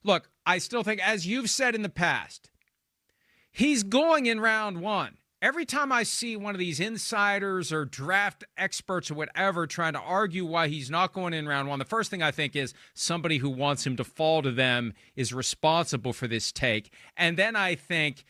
Look, I still think, as you've said in the past, he's going in round one. Every time I see one of these insiders or draft experts or whatever trying to argue why he's not going in round one, the first thing I think is somebody who wants him to fall to them is responsible for this take. And then I think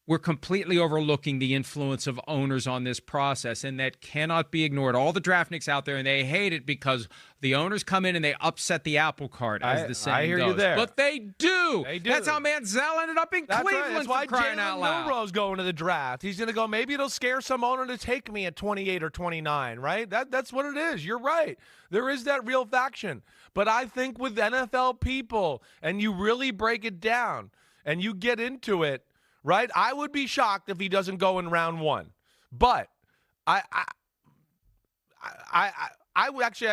we're completely overlooking the influence of owners on this process, and that cannot be ignored. All the draftniks out there, and they hate it because the owners come in and they upset the apple cart, as the saying goes. I hear you there. But they do. They do. That's how Manziel ended up in Cleveland. Right. That's why for crying out loud. Milroe's going to the draft. He's going to go, maybe it'll scare some owner to take me at 28 or 29, right? That's what it is. You're right. There is that real faction. But I think with NFL people, and you really break it down, and you get into it, right? I would be shocked if he doesn't go in round one. But I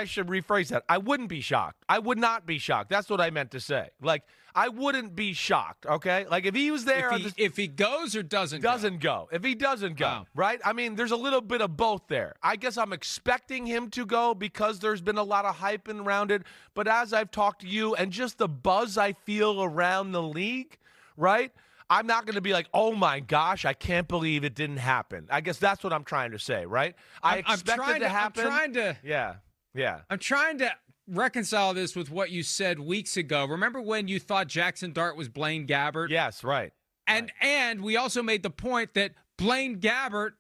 should rephrase that. I wouldn't be shocked. I would not be shocked. That's what I meant to say. Like, I wouldn't be shocked, okay? Like, if he was there. If he goes or doesn't go. If he doesn't go, right? I mean, there's a little bit of both there. I guess I'm expecting him to go because there's been a lot of hype around it. But as I've talked to you and just the buzz I feel around the league, right? I'm not going to be like, oh, my gosh, I can't believe it didn't happen. I guess that's what I'm trying to say, right? I expect it to happen. I'm trying to reconcile this with what you said weeks ago. Remember when you thought Jackson Dart was Blaine Gabbert? Yes, right. And we also made the point that Blaine Gabbert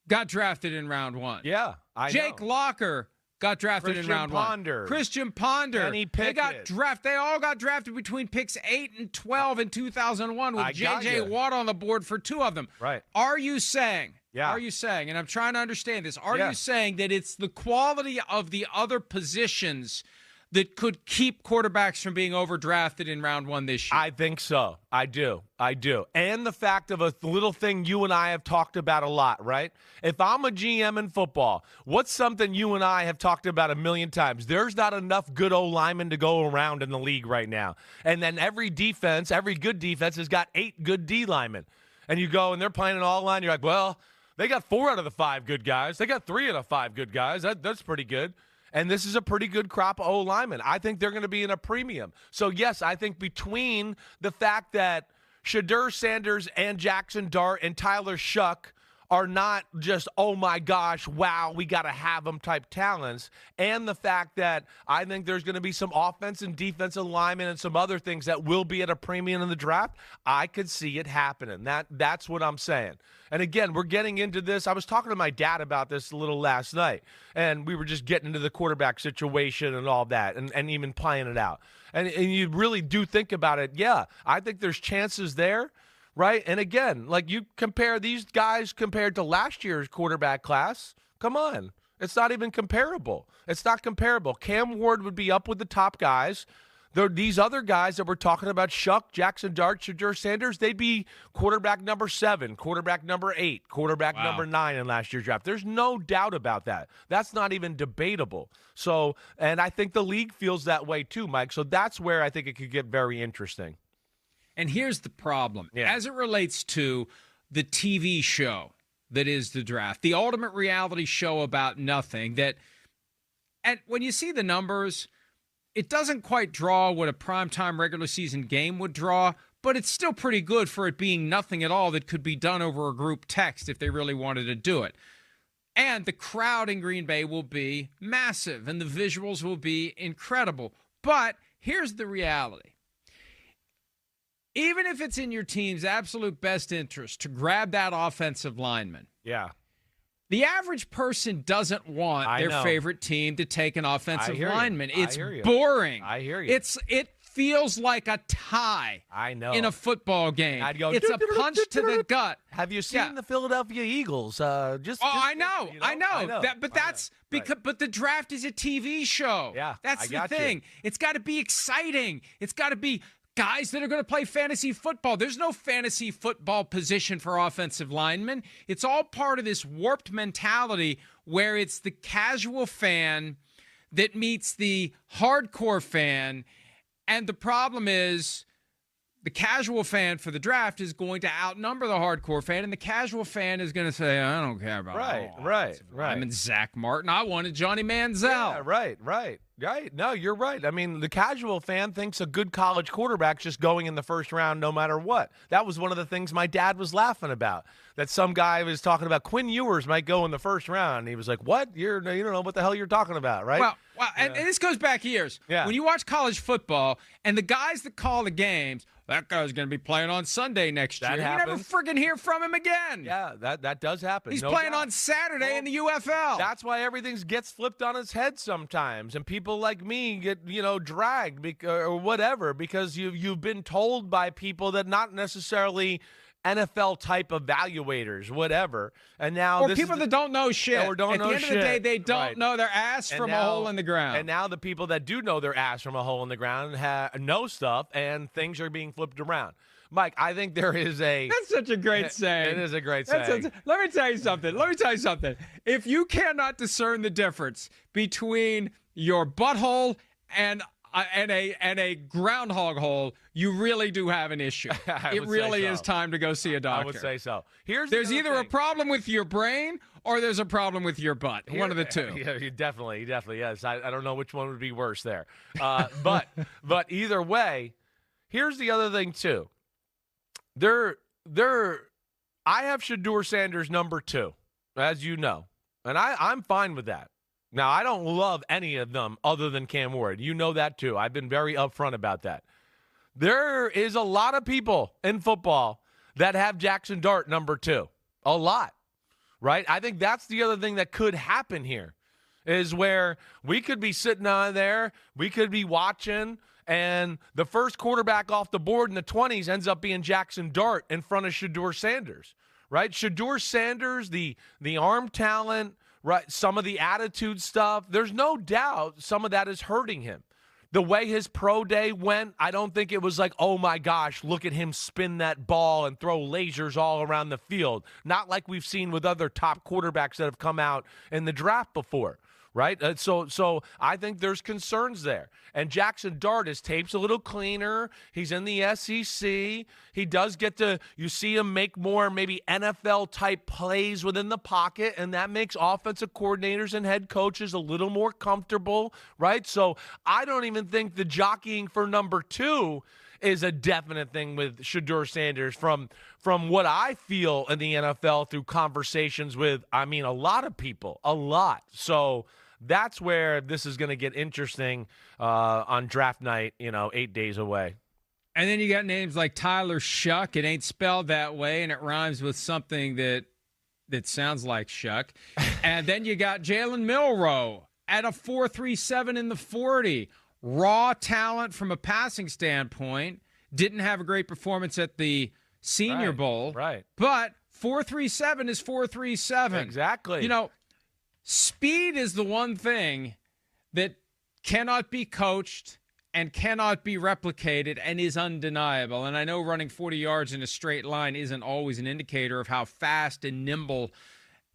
got drafted in round one. Yeah, Jake Locker got drafted in round one. Christian Ponder. Kenny Pickett. They all got drafted between picks 8 and 12 in 2001 with J.J. Watt on the board for two of them. Right. Are you saying, and I'm trying to understand this, are you saying that it's the quality of the other positions that could keep quarterbacks from being overdrafted in round one this year? I think so. I do. And the fact of a little thing you and I have talked about a lot, right? If I'm a GM in football, what's something you and I have talked about a million times? There's not enough good old linemen to go around in the league right now. And then every good defense has got 8 good D linemen. And you go and they're playing an all line. You're like, well, they got 4 out of the 5 good guys. They got 3 out of 5 good guys. That's pretty good. And this is a pretty good crop of O-linemen. I think they're going to be in a premium. So, yes, I think between the fact that Shedeur Sanders and Jackson Dart and Tyler Shuck are not just, oh, my gosh, wow, we got to have them type talents, and the fact that I think there's going to be some offense and defensive linemen and some other things that will be at a premium in the draft, I could see it happening. That's what I'm saying. And again, we're getting into this. I was talking to my dad about this a little last night, and we were just getting into the quarterback situation and all that, and even playing it out. And you really do think about it. Yeah, I think there's chances there, right? And again, like you compare these guys compared to last year's quarterback class, come on. It's not even comparable. It's not comparable. Cam Ward would be up with the top guys. These other guys that we're talking about, Shuck, Jackson Dart, Shedeur Sanders, they'd be quarterback number 7, quarterback number 8, quarterback number 9 in last year's draft. There's no doubt about that. That's not even debatable. So, and I think the league feels that way too, Mike. So that's where I think it could get very interesting. And here's the problem. As it relates to the TV show that is the draft, the ultimate reality show about nothing, and when you see the numbers, it doesn't quite draw what a primetime regular season game would draw, but it's still pretty good for it being nothing at all that could be done over a group text if they really wanted to do it. And the crowd in Green Bay will be massive, and the visuals will be incredible. But here's the reality. Even if it's in your team's absolute best interest to grab that offensive lineman, the average person doesn't want their favorite team to take an offensive lineman. It's boring. I hear you. It feels like a tie in a football game. It's a punch to the gut. Have you seen the Philadelphia Eagles? I know. But the draft is a TV show. Yeah, that's the thing. It's got to be exciting. It's got to be guys that are going to play fantasy football. There's no fantasy football position for offensive linemen. It's all part of this warped mentality where it's the casual fan that meets the hardcore fan. And the problem is the casual fan for the draft is going to outnumber the hardcore fan, and the casual fan is going to say, I don't care about right. I'm in Zach Martin. I wanted Johnny Manziel. Yeah, right. Right. No, you're right. I mean, the casual fan thinks a good college quarterback's just going in the first round no matter what. That was one of the things my dad was laughing about, that some guy was talking about Quinn Ewers might go in the first round. And he was like, what? You don't know what the hell you're talking about, right? Well, and this goes back years. Yeah. When you watch college football and the guys that call the games, that guy's going to be playing on Sunday next year. Happens. You never friggin' hear from him again. Yeah, that does happen. He's no playing doubt. on Saturday in the UFL. That's why everything gets flipped on its head sometimes, and people like me get dragged or whatever because you've been told by people that not necessarily NFL type evaluators, whatever, and now or people that don't know shit. Or don't At know the end shit. of the day, they don't Right. know their ass from a hole in the ground. And now the people that do know their ass from a hole in the ground know stuff, and things are being flipped around. Mike, I think there is a. That's such a great saying. It is a great saying. Let me tell you something. If you cannot discern the difference between your butthole and a groundhog hole, you really do have an issue. It really is time to go see a doctor. I would say so. There's either a problem with your brain or there's a problem with your butt. One of the two. Yeah, you definitely, yes. I don't know which one would be worse there. But either way, here's the other thing too. I have Shedeur Sanders number 2, as you know, and I'm fine with that. Now, I don't love any of them other than Cam Ward. You know that too. I've been very upfront about that. There is a lot of people in football that have Jackson Dart number 2. A lot, right? I think that's the other thing that could happen here is where we could be sitting on there, we could be watching, and the first quarterback off the board in the 20s ends up being Jackson Dart in front of Shedeur Sanders, right? Shedeur Sanders, the arm talent, right? Some of the attitude stuff, there's no doubt some of that is hurting him. The way his pro day went, I don't think it was like, oh my gosh, look at him spin that ball and throw lasers all around the field. Not like we've seen with other top quarterbacks that have come out in the draft before. Right? So I think there's concerns there. And Jackson Dart, his tape's a little cleaner. He's in the SEC. He does get to, you see him make more maybe NFL-type plays within the pocket, and that makes offensive coordinators and head coaches a little more comfortable, right? So I don't even think the jockeying for number 2 is a definite thing with Shedeur Sanders from what I feel in the NFL through conversations with, a lot of people, a lot. So that's where this is going to get interesting on draft night, 8 days away. And then you got names like Tyler Shuck. It ain't spelled that way, and it rhymes with something that sounds like Shuck. And then you got Jalen Milroe at a 4.37 in the 40. Raw talent from a passing standpoint. Didn't have a great performance at the Senior Bowl. Right. But 4.37 is 4.37. Exactly. Speed is the one thing that cannot be coached and cannot be replicated and is undeniable. And I know running 40 yards in a straight line isn't always an indicator of how fast and nimble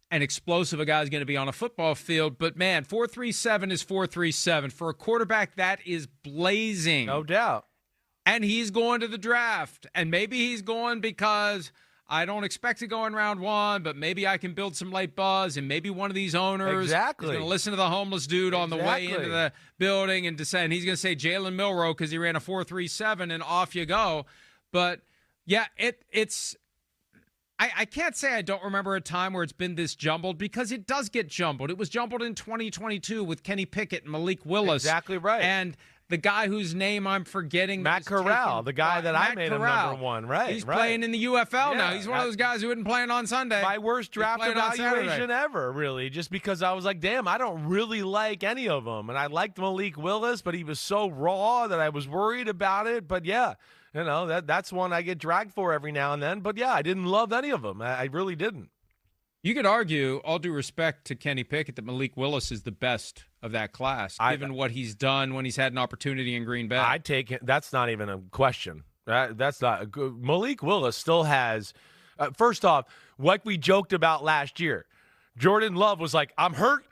and explosive a guy's going to be on a football field. But, man, 4.37 is 4.37. For a quarterback, that is blazing. No doubt. And he's going to the draft. And maybe he's going because I don't expect to go in round 1, but maybe I can build some late buzz, and maybe one of these owners is going to listen to the homeless dude on the way into the building and he's going to say Jalen Milroe because he ran a 4.37, and off you go. But, yeah, it's – I can't say I don't remember a time where it's been this jumbled because it does get jumbled. It was jumbled in 2022 with Kenny Pickett and Malik Willis. Exactly right. And the guy whose name I'm forgetting. Matt Corral, the guy that I made him number 1. Right. He's playing in the UFL now. He's one of those guys who isn't playing on Sunday. My worst draft evaluation ever, really, just because I was like, damn, I don't really like any of them. And I liked Malik Willis, but he was so raw that I was worried about it. But, yeah. That's one I get dragged for every now and then. But, yeah, I didn't love any of them. I really didn't. You could argue, all due respect to Kenny Pickett, that Malik Willis is the best of that class, given what he's done when he's had an opportunity in Green Bay. I take it. That's not even a question. That's not – Malik Willis still has first off, like we joked about last year, Jordan Love was like, I'm hurt.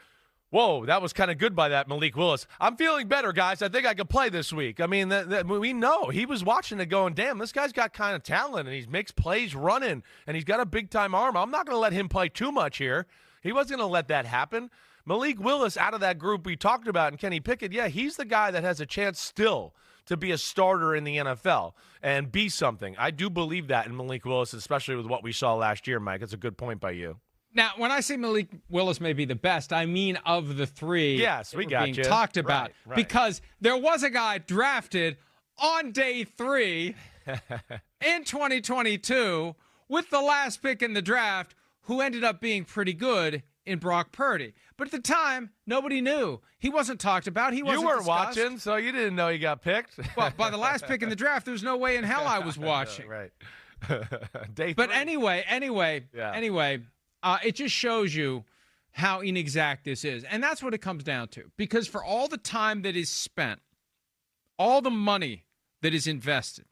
Whoa, that was kind of good by that Malik Willis. I'm feeling better, guys. I think I can play this week. I mean, we know. He was watching it going, damn, this guy's got kind of talent, and he makes plays running, and he's got a big-time arm. I'm not going to let him play too much here. He wasn't going to let that happen. Malik Willis out of that group we talked about and Kenny Pickett, yeah, he's the guy that has a chance still to be a starter in the NFL and be something. I do believe that in Malik Willis, especially with what we saw last year, Mike. It's a good point by you. Now, when I say Malik Willis may be the best, I mean of the three yes, we got being you. talked about. Right. Because there was a guy drafted on day 3 in 2022 with the last pick in the draft who ended up being pretty good in Brock Purdy. But at the time, nobody knew. He wasn't talked about. He wasn't You weren't discussed. watching, so you didn't know he got picked. Well, by the last pick in the draft, there's no way in hell I was watching. Right. Day But 3. anyway, Yeah. it just shows you how inexact this is. And that's what it comes down to. Because for all the time that is spent, all the money that is invested,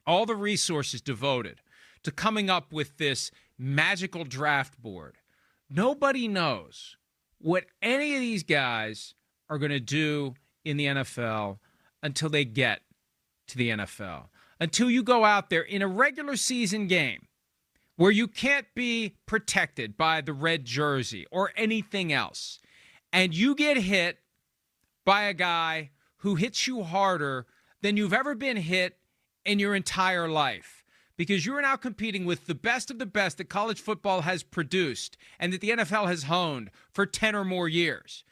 all the resources devoted to coming up with this magical draft board, nobody knows what any of these guys are going to do in the NFL until they get to the NFL. Until you go out there in a regular season game where you can't be protected by the red jersey or anything else, and you get hit by a guy who hits you harder than you've ever been hit in your entire life, because you're now competing with the best of the best that college football has produced and that the NFL has honed for 10 or more years.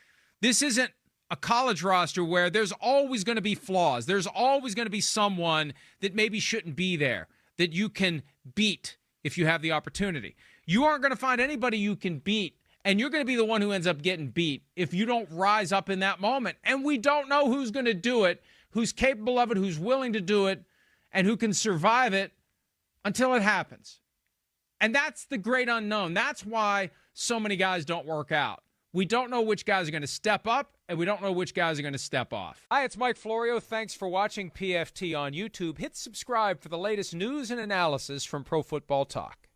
This isn't a college roster where there's always going to be flaws. There's always going to be someone that maybe shouldn't be there that you can beat if you have the opportunity. You aren't going to find anybody you can beat, and you're going to be the one who ends up getting beat if you don't rise up in that moment. And we don't know who's going to do it, who's capable of it, who's willing to do it, and who can survive it until it happens. And that's the great unknown. That's why so many guys don't work out. We don't know which guys are going to step up, and we don't know which guys are going to step off. Hi, it's Mike Florio. Thanks for watching PFT on YouTube. Hit subscribe for the latest news and analysis from Pro Football Talk.